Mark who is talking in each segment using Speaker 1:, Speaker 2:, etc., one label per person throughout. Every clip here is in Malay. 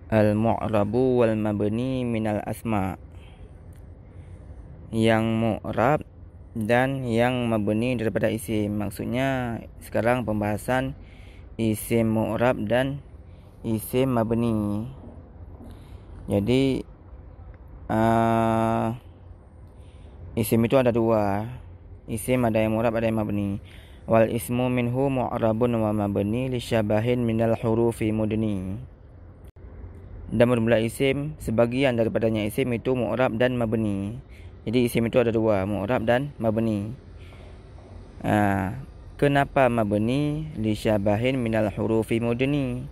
Speaker 1: Al-mu'rabu wal mabni minal asma. Yang mu'rab dan yang mabni daripada isim. Maksudnya sekarang pembahasan isim mu'rab dan isim mabni. Jadi isim itu ada dua. Isim ada yang mu'rab, ada yang mabni. Wal ismu minhu mu'rabun wa mabni lisyabahin minal hurufi mudni. Dan bermula isim, sebagian daripadanya isim itu mu'rab dan mabni. Jadi isim itu ada dua, mu'rab dan mabni. Kenapa mabni? Lisyabahin minal hurufi mudni.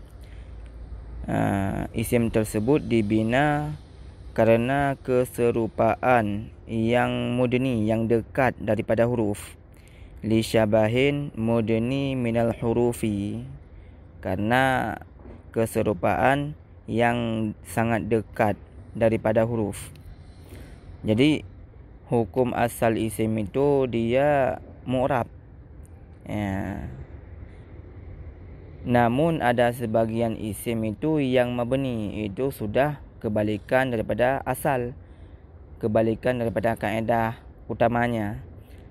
Speaker 1: Isim tersebut dibina karena keserupaan yang mudni, yang dekat daripada huruf. Lisyabahin mudni minal hurufi, karena keserupaan yang sangat dekat daripada huruf. Jadi hukum asal isim itu dia mu'rab. Namun ada sebagian isim itu yang mabni, itu sudah kebalikan daripada asal, kebalikan daripada kaedah utamanya.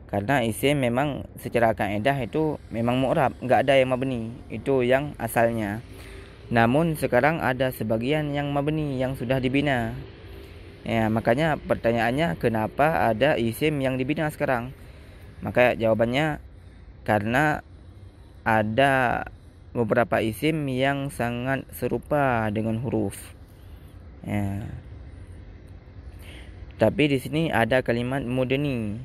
Speaker 1: Karena isim memang secara kaedah itu memang mu'rab, enggak ada yang mabni, itu yang asalnya. Namun sekarang ada sebagian yang mabni, yang sudah dibina. Makanya pertanyaannya, kenapa ada isim yang dibina sekarang? Maka jawabannya karena ada beberapa isim yang sangat serupa dengan huruf. Tapi di sini ada kalimat mudni.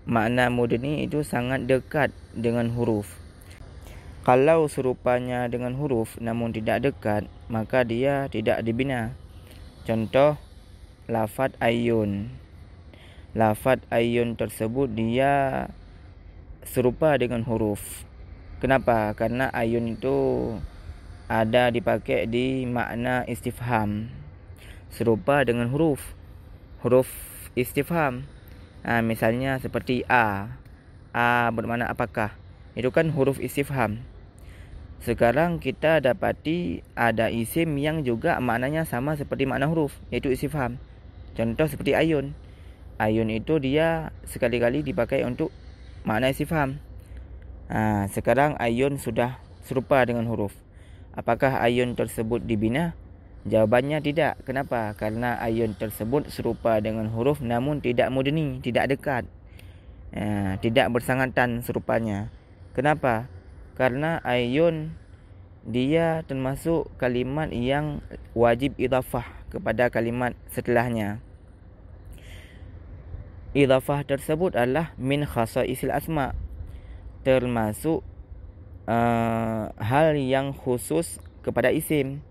Speaker 1: Makna mudni itu sangat dekat dengan huruf. Kalau serupanya dengan huruf namun tidak dekat, maka dia tidak dibina. Contoh lafaz ayyun. Lafaz ayyun tersebut dia serupa dengan huruf. Kenapa? Karena ayyun itu ada dipakai di makna istifham, serupa dengan huruf istifham. Misalnya seperti a bermakna apakah, itu kan huruf istifham. Sekarang kita dapati ada isim yang juga maknanya sama seperti makna huruf, yaitu istifham. Contoh seperti ayun. Ayun itu dia sekali-kali dipakai untuk makna istifham. Sekarang ayun sudah serupa dengan huruf. Apakah ayun tersebut dibina? Jawabannya tidak. Kenapa? Karena ayun tersebut serupa dengan huruf namun tidak mudni, tidak dekat. Tidak bersangatan serupanya. Kenapa? Karena ayun dia termasuk kalimat yang wajib idhafah kepada kalimat setelahnya. Idhafah tersebut adalah min khasaisil asma, termasuk hal yang khusus kepada isim.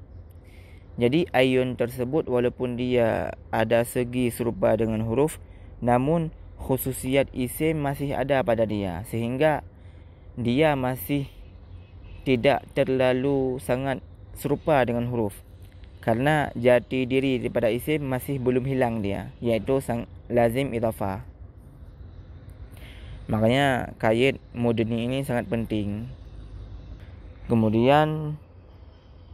Speaker 1: Jadi ayun tersebut walaupun dia ada segi serupa dengan huruf, namun khususiat isim masih ada pada dia, sehingga dia masih tidak terlalu sangat serupa dengan huruf. Karena jati diri daripada isim masih belum hilang dia, iaitu lazim idhafah. Makanya kait mudni ini sangat penting. Kemudian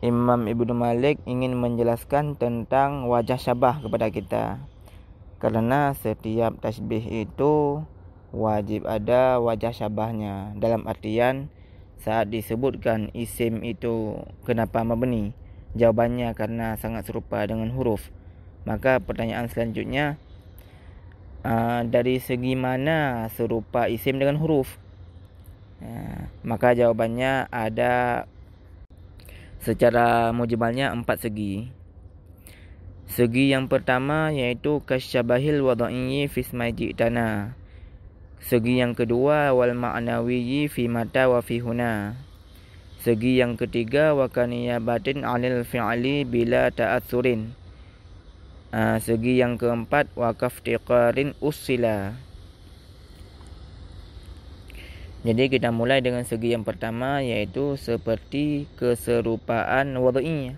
Speaker 1: Imam Ibnu Malik ingin menjelaskan tentang wajah syabah kepada kita. Karena setiap tasbih itu wajib ada wajah syabahnya. Dalam artian saat disebutkan isim itu kenapa mabni? Jawabannya karena sangat serupa dengan huruf. Maka pertanyaan selanjutnya, dari segi mana serupa isim dengan huruf? Maka jawabannya ada secara mujmalnya 4 segi. Segi yang pertama yaitu kasyabahil wadai'i fi ismi ji'tana. Segi yang kedua wal ma'nawiyyi fi mata wa fi huna. Segi yang ketiga wa kaniyabatin 'alil fi'li bila ta'atsurin. Segi yang keempat wa kaftiqarin usila. Jadi kita mulai dengan segi yang pertama, yaitu seperti keserupaan wadai,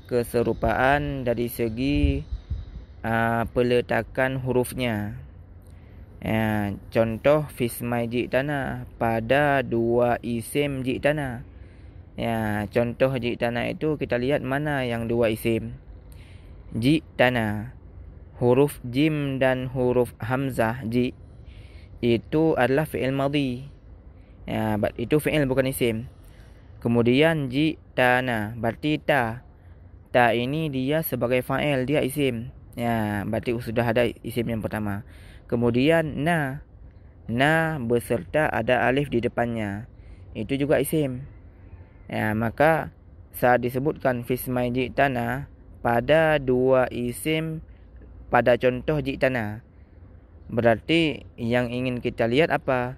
Speaker 1: keserupaan dari segi peletakan hurufnya. Contoh fismai ji'tana, pada dua isim ji'tana. Ya, contoh ji'tana itu kita lihat mana yang dua isim. Ji'tana, huruf jim dan huruf hamzah ji itu adalah fi'il madhi. Ya, itu fi'il bukan isim. Kemudian ji'tana, berarti ta. Ta ini dia sebagai fa'il, dia isim. Ya, berarti sudah ada isim yang pertama. Kemudian na. Na beserta ada alif di depannya. Itu juga isim. Ya, maka saat disebutkan fismai ji'tana pada dua isim pada contoh ji'tana, berarti yang ingin kita lihat apa?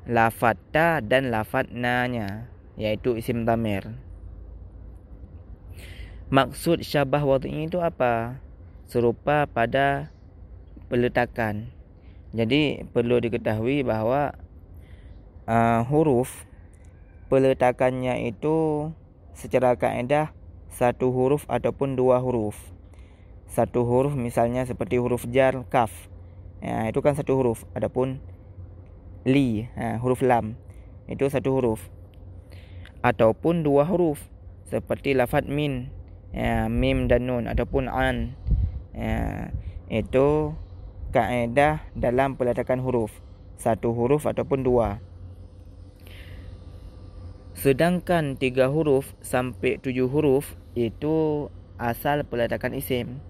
Speaker 1: Lafaz ta dan lafaz na-nya, yaitu isim dhamir. Maksud syabah wad'i itu apa? Serupa pada peletakan. Jadi perlu diketahui bahawa huruf peletakannya itu secara kaedah satu huruf ataupun dua huruf. Satu huruf misalnya seperti huruf jar kaf, ya, itu kan satu huruf. Adapun li, huruf lam, itu satu huruf. Ataupun dua huruf seperti lafaz min, ya, mim dan nun, ataupun an, ya, itu kaedah dalam peletakan huruf, satu huruf ataupun dua. Sedangkan 3 huruf sampai 7 huruf itu asal peletakan isim.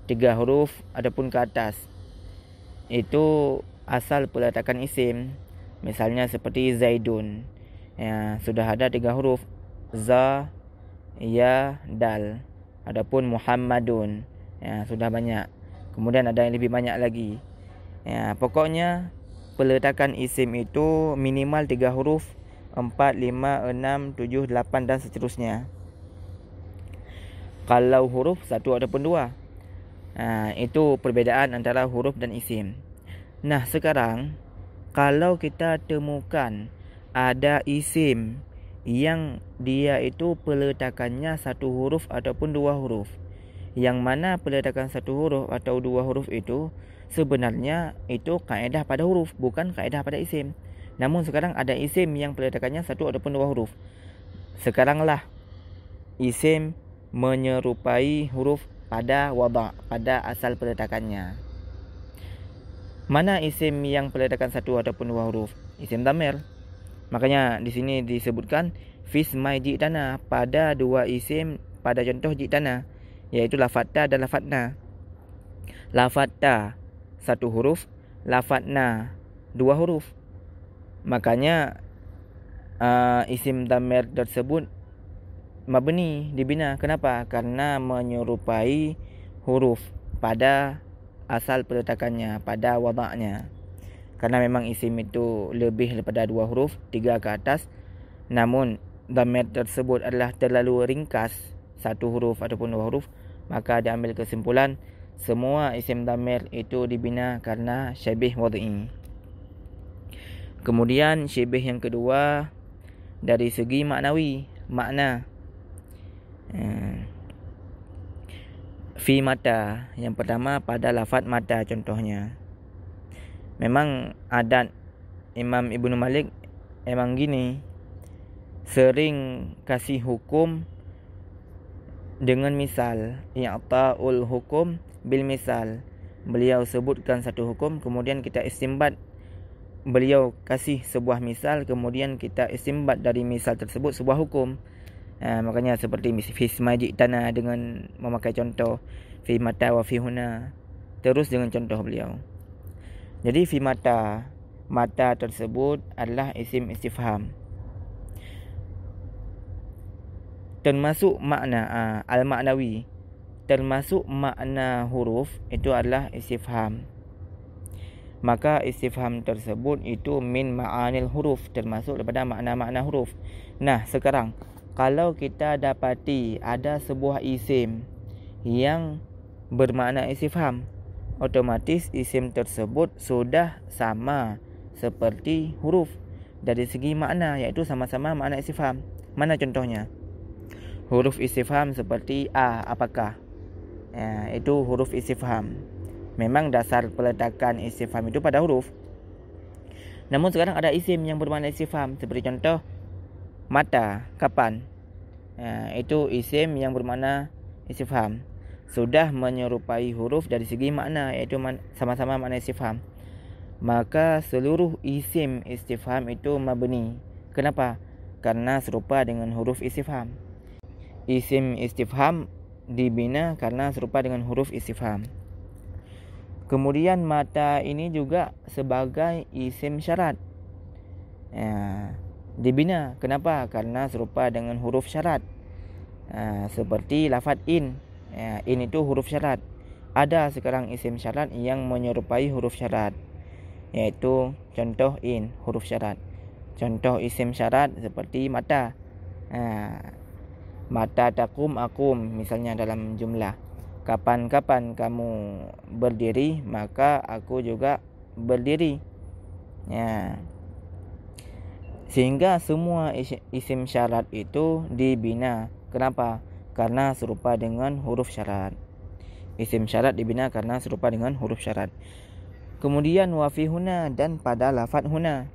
Speaker 1: 3 huruf ataupun ke atas itu asal peletakan isim. Misalnya seperti Zaidun, ya, sudah ada 3 huruf, za, ya, dal. Adapun Muhammadun, ya, sudah banyak. Kemudian ada yang lebih banyak lagi. Ya, pokoknya peletakan isim itu minimal 3 huruf, 4, 5, 6, 7, 8 dan seterusnya. Kalau huruf satu ataupun dua, itu perbezaan antara huruf dan isim. Nah, sekarang kalau kita temukan ada isim yang dia itu peletakannya satu huruf ataupun dua huruf, yang mana peletakan satu huruf atau dua huruf itu sebenarnya itu kaedah pada huruf, bukan kaedah pada isim. Namun sekarang ada isim yang peletakannya satu ataupun dua huruf. Sekaranglah isim menyerupai huruf pada wada', pada asal peletakannya. Mana isim yang peletakan satu ataupun dua huruf? Isim dhamir. Makanya di sini disebutkan fismai ji'tana pada dua isim pada contoh ji'tana, yaitu lafaz ta dan lafaz na. Lafaz ta satu huruf, lafaz na dua huruf. Makanya isim dhamir tersebut mabni, dibina. Kenapa? Karena menyerupai huruf pada asal peletakannya, pada wada'nya. Karena memang isim itu lebih daripada dua huruf, 3 ke atas. Namun dhamir tersebut adalah terlalu ringkas, satu huruf ataupun dua huruf, maka diambil kesimpulan semua isim dhamir itu dibina karena syabih wad'i. Kemudian syabih yang kedua dari segi maknawi, makna. Fi mata, yang pertama pada lafaz mata contohnya. Memang adat Imam Ibnu Malik emang gini, sering kasih hukum dengan misal, i'ta'ul hukum bil misal. Beliau sebutkan satu hukum, kemudian kita istimbat. Beliau kasih sebuah misal, kemudian kita istimbat dari misal tersebut sebuah hukum. Makanya seperti fismai ji'tana dengan memakai contoh fi mata wa fi huna, terus dengan contoh beliau. Jadi fi mata, mata tersebut adalah isim istifham. Termasuk makna al-maknawi, termasuk makna huruf itu adalah istifham. Maka istifham tersebut itu min ma'anil huruf, termasuk daripada makna-makna huruf. Nah, sekarang kalau kita dapati ada sebuah isim yang bermakna istifham, otomatis isim tersebut sudah sama seperti huruf dari segi makna, yaitu sama-sama makna istifham. Mana contohnya? Huruf istifham seperti apakah, itu huruf istifham. Memang dasar peletakan istifham itu pada huruf. Namun sekarang ada isim yang bermakna istifham, seperti contoh mata, kapan? Itu isim yang bermakna istifham, sudah menyerupai huruf dari segi makna, iaitu sama-sama makna istifham. Maka seluruh isim istifham itu mabni. Kenapa? Karena serupa dengan huruf istifham. Isim istifham dibina karena serupa dengan huruf istifham. Kemudian mata ini juga sebagai isim syarat. Dibina. Kenapa? Karena serupa dengan huruf syarat. Seperti lafaz in. In itu huruf syarat. Ada sekarang isim syarat yang menyerupai huruf syarat, yaitu contoh in, huruf syarat. Contoh isim syarat seperti mata. Mata takum akum, misalnya dalam jumlah. Kapan-kapan kamu berdiri, maka aku juga berdiri. Sehingga semua isim syarat itu dibina. Kenapa? Karena serupa dengan huruf syarat. Isim syarat dibina karena serupa dengan huruf syarat. Kemudian wafi huna, dan pada lafaz huna.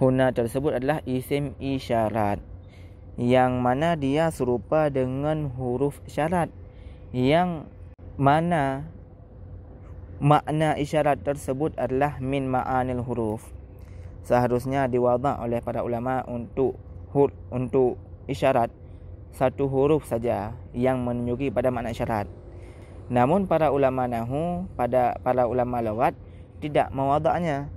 Speaker 1: Huna tersebut adalah isim isyarat, yang mana dia serupa dengan huruf syarat, yang mana makna isyarat tersebut adalah min ma'anil huruf. Seharusnya diwadah oleh para ulama untuk isyarat satu huruf saja yang menunjuki pada makna isyarat. Namun para ulama nahwu, para ulama lughat tidak mewadahnya.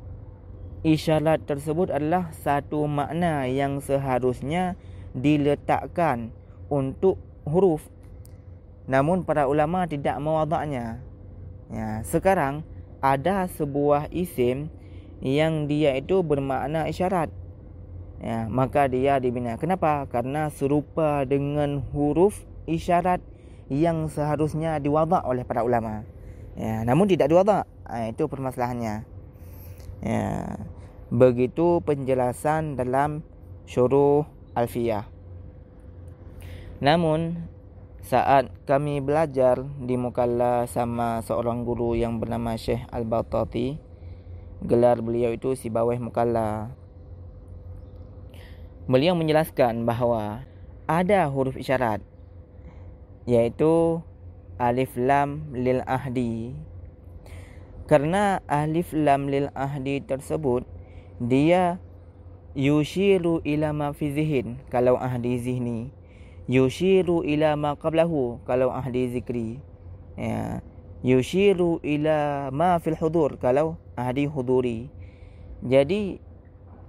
Speaker 1: Isyarat tersebut adalah satu makna yang seharusnya diletakkan untuk huruf. Namun para ulama tidak mewadahnya. Sekarang ada sebuah isim yang dia itu bermakna isyarat, maka dia dibina. Kenapa? Karena serupa dengan huruf isyarat yang seharusnya diwadah oleh para ulama. Namun tidak diwadah. Itu permasalahannya. Begitu penjelasan dalam syuruh alfiyah. Namun saat kami belajar di Mukalla sama seorang guru yang bernama Syekh Al-Batati, gelar beliau itu Sibawayh Mukalla, beliau menjelaskan bahawa ada huruf isyarat, yaitu alif lam lil ahdi. Karena alif lam lil ahdi tersebut dia yushiru ila ma fi zihin kalau ahdi zihni, yushiru ila ma qablahu kalau ahdi zikri, yushiru ila ma fil hudur kalau ahdi huduri. Jadi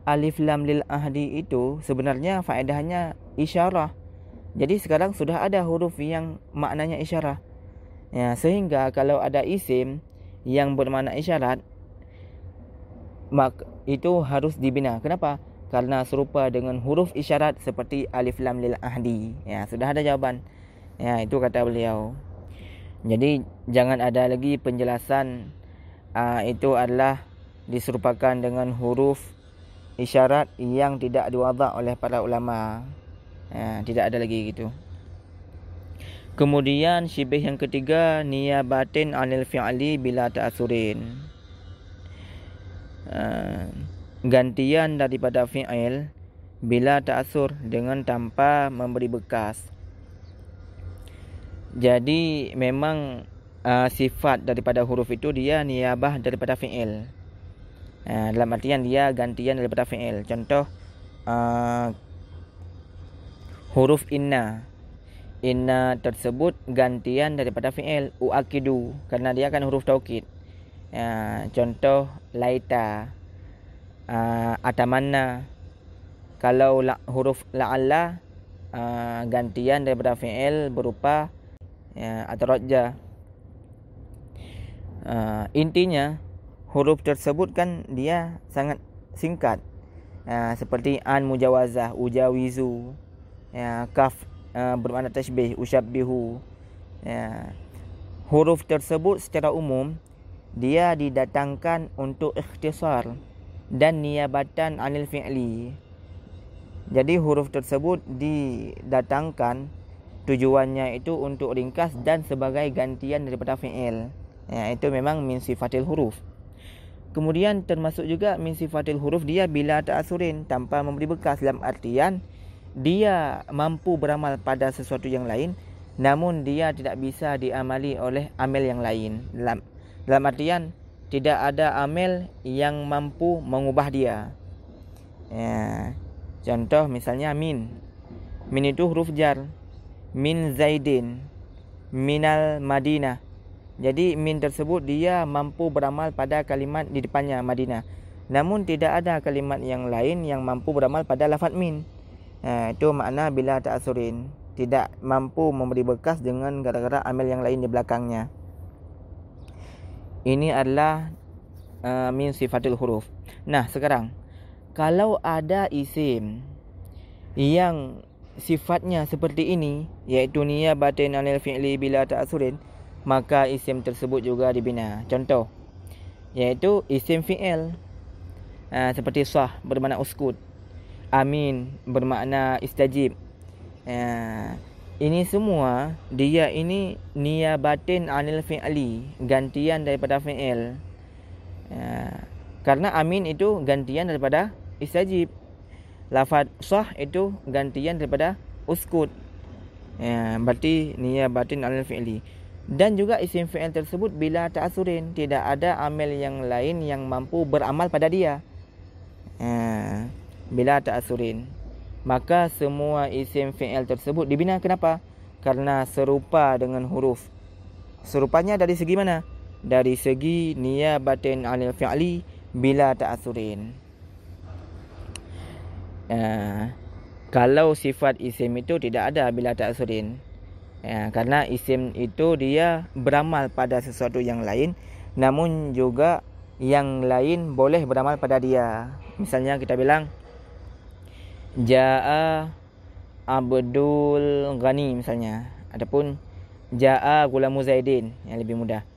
Speaker 1: alif lam lil ahdi itu sebenarnya faedahnya isyarah. Jadi sekarang sudah ada huruf yang maknanya isyarah. Sehingga kalau ada isim yang bermakna isyarat, maka itu harus dibina. Kenapa? Karena serupa dengan huruf isyarat seperti alif lam lil ahdi. Sudah ada jawaban. Itu kata beliau. Jadi jangan ada lagi penjelasan itu adalah diserupakan dengan huruf isyarat yang tidak diwadah oleh para ulama. Tidak ada lagi gitu. Kemudian syibih yang ketiga, niyabatin anil fi'li bila ta'asurin. Gantian daripada fi'il bila ta'asur, dengan tanpa memberi bekas. Jadi memang sifat daripada huruf itu dia niyabah daripada fi'il. Dalam artian dia gantian daripada fi'il. Contoh huruf inna. Inna tersebut gantian daripada fi'il uakidu, karena dia kan huruf taukid. Contoh laita, atamanna. Kalau huruf la'alla gantian daripada fi'il berupa atarajja. Intinya huruf tersebut kan dia sangat singkat, seperti an mujawazah, ujawizu, kaf bermakna tashbih, usyabbihu. Huruf tersebut secara umum dia didatangkan untuk ikhtisar dan niyabatan anil fi'li. Jadi huruf tersebut didatangkan tujuannya itu untuk ringkas dan sebagai gantian daripada fi'il. Itu memang min sifatil huruf. Kemudian termasuk juga min sifatil huruf dia bila ta'asurin, tanpa memberi bekas, dalam artian dia mampu beramal pada sesuatu yang lain, namun dia tidak bisa diamali oleh amil yang lain. Dalam artian tidak ada amil yang mampu mengubah dia. Ya, contoh misalnya min. Min itu huruf jar. Min Zaidin, minal Madinah. Jadi min tersebut dia mampu beramal pada kalimat di depannya Madinah. Namun tidak ada kalimat yang lain yang mampu beramal pada lafaz min. Itu makna bila ta'asurin, tidak mampu memberi bekas dengan gara-gara amil yang lain di belakangnya. Ini adalah min sifatul huruf. Nah, sekarang kalau ada isim yang sifatnya seperti ini, iaitu niyabatin anil fi'li bila ta'asurin, maka isim tersebut juga dibina. Contoh iaitu isim fi'il, seperti sah bermakna uskut, amin bermakna istajib. Ini semua dia ini niyabatin anil fi'li, gantian daripada fi'il. Karena amin itu gantian daripada istajib. Lafaz sah itu gantian daripada uskut. Berarti niyabatin anil fi'li. Dan juga isim fi'il tersebut bila ta'asurin, tidak ada amil yang lain yang mampu beramal pada dia. Bila ta'asurin, maka semua isim fi'il tersebut dibina. Kenapa? Karena serupa dengan huruf. Serupanya dari segi mana? Dari segi niyabatin anil fi'li bila ta'asurin. Kalau sifat isim itu tidak ada bila ta'asurin, karena isim itu dia beramal pada sesuatu yang lain, namun juga yang lain boleh beramal pada dia. Misalnya kita bilang Ja'a Abdul Ghani misalnya, ataupun Ja'a Gulamu Zaidin, yang lebih mudah.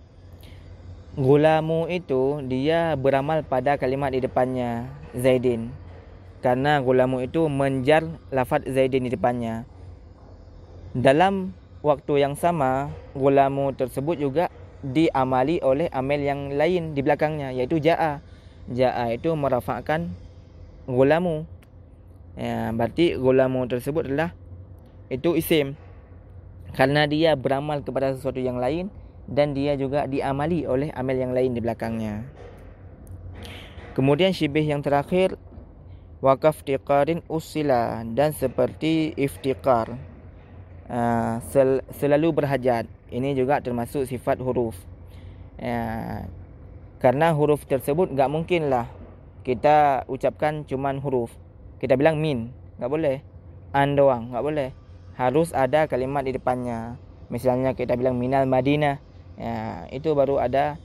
Speaker 1: Gulamu itu dia beramal pada kalimat di depannya Zaidin, karena gulamu itu menjar lafaz Zaidin di depannya. Dalam waktu yang sama, gulamu tersebut juga diamali oleh amil yang lain di belakangnya, yaitu Ja'a. Ja'a itu merafakkan gulamu. Berarti gulamu tersebut adalah itu isim, karena dia beramal kepada sesuatu yang lain dan dia juga diamali oleh amil yang lain di belakangnya. Kemudian syibih yang terakhir, wakaf tiqarin usila, dan seperti iftiqar, selalu berhajat. Ini juga termasuk sifat huruf. Karena huruf tersebut gak mungkinlah kita ucapkan cuman huruf. Kita bilang min, gak boleh. An doang, gak boleh. Harus ada kalimat di depannya. Misalnya kita bilang minal Madinah, itu baru ada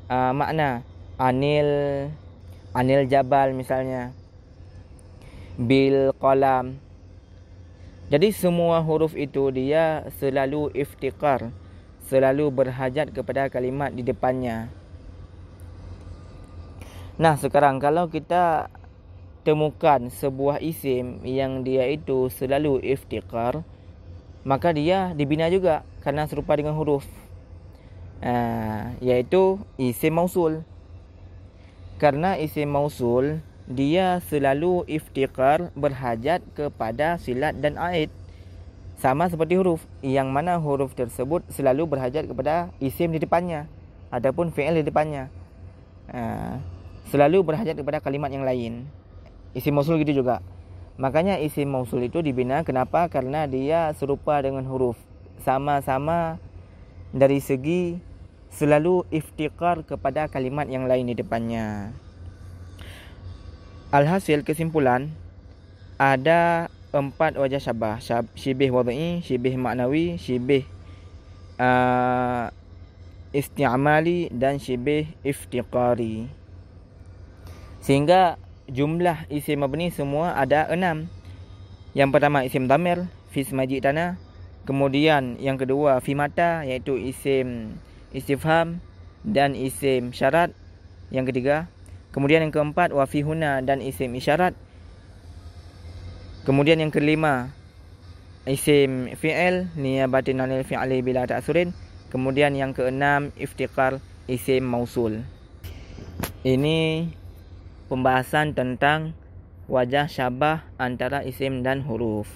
Speaker 1: makna. Anil Jabal misalnya, bil qalam. Jadi semua huruf itu dia selalu iftiqar, selalu berhajat kepada kalimat di depannya. Nah, sekarang kalau kita temukan sebuah isim yang dia itu selalu iftiqar, maka dia dibina juga karena serupa dengan huruf, yaitu isim mausul. Karena isim mausul dia selalu iftiqar, berhajat kepada silat dan aid, sama seperti huruf, yang mana huruf tersebut selalu berhajat kepada isim di depannya ataupun fi'il di depannya. Selalu berhajat kepada kalimat yang lain. Isim mausul gitu juga. Makanya isim mausul itu dibina. Kenapa? Karena dia serupa dengan huruf, sama-sama dari segi selalu iftiqar kepada kalimat yang lain di depannya. Alhasil, kesimpulan, ada 4 wajah syabah: syibih wad'i, syibih maknawi, syibih isti'amali, dan syibih iftiqari. Sehingga jumlah isim mabni semua ada 6. Yang pertama isim dhamir, fi majitana. Kemudian yang kedua fi mata, iaitu isim istifham dan isim syarat. Yang ketiga. Kemudian yang keempat wa fi huna, dan isim isyarat. Kemudian yang kelima isim fi'il, niyabatin anil fi'li bila ta'surin. Kemudian yang keenam iftiqar, isim mausul. Ini pembahasan tentang wajah syabah antara isim dan huruf.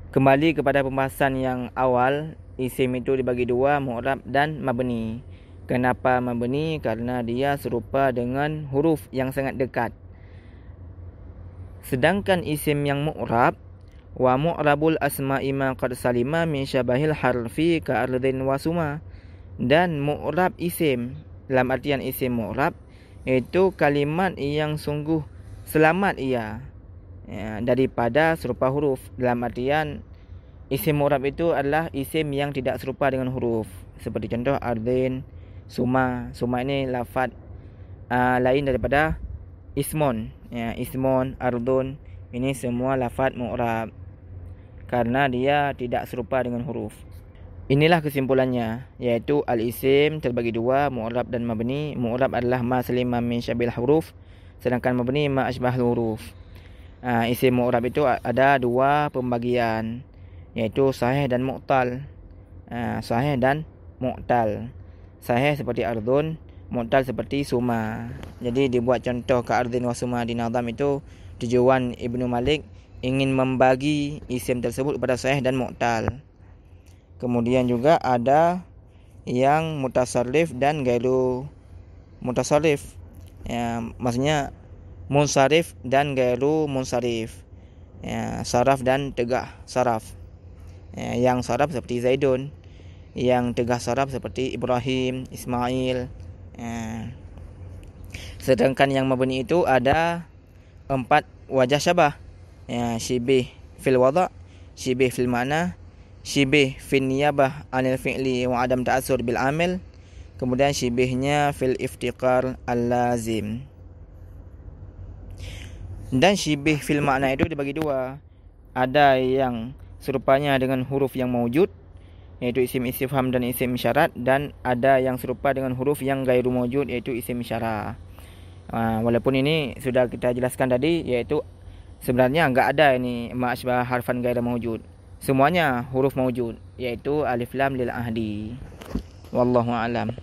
Speaker 1: Kembali kepada pembahasan yang awal, isim itu dibagi dua, mu'rab dan mabni. Kenapa mabni? Karena dia serupa dengan huruf yang sangat dekat. Sedangkan isim yang mu'rab, wa mu'rabul asma'i ma qad salima min syabahil harfi ka ardin wa suma. Dan mu'rab isim, dalam artian isim mu'rab, itu kalimat yang sungguh selamat ia daripada serupa huruf. Dalam artian isim mu'rab itu adalah isim yang tidak serupa dengan huruf. Seperti contoh ardin, suma. Suma ini lafaz lain daripada ismon. Ismon, ardun, ini semua lafaz mu'rab karena dia tidak serupa dengan huruf. Inilah kesimpulannya, yaitu al-isim terbagi dua, mu'rab dan mabni. Mu'rab adalah ma salima min syabil huruf, sedangkan mabni ma asbahul huruf. Isim mu'rab itu ada dua pembagian, yaitu sahih dan mu'tal. Sahih dan mu'tal. Sahih seperti ardun, mu'tal seperti suma. Jadi dibuat contoh ke ardin wa suma di nazam itu tujuan Ibnu Malik ingin membagi isim tersebut kepada sahih dan mu'tal. Kemudian juga ada yang mutasarrif dan gairu mutasarrif. Maksudnya munsarif dan gairu munsarif. Saraf dan tegah saraf. Yang saraf seperti Zaidun, yang tegah saraf seperti Ibrahim, Ismail. Sedangkan yang mabni itu ada 4 wajah syabah. Syibih fil wada', syibih fil ma'na, syibih fil niyabah anil fi'li wa adam ta'assur bil amil, kemudian syibihnya fil iftiqar al-lazim. Dan syibih fil makna itu dibagi dua. Ada yang serupanya dengan huruf yang mawjud, yaitu isim istifham dan isim isyarat, dan ada yang serupa dengan huruf yang gairu mawjud, yaitu isim isyarah. Walaupun ini sudah kita jelaskan tadi, yaitu sebenarnya enggak ada ini ma asbah harfan gairu mawjud. Semuanya huruf mawjud, yaitu alif lam lil ahdi. Wallahu a'lam.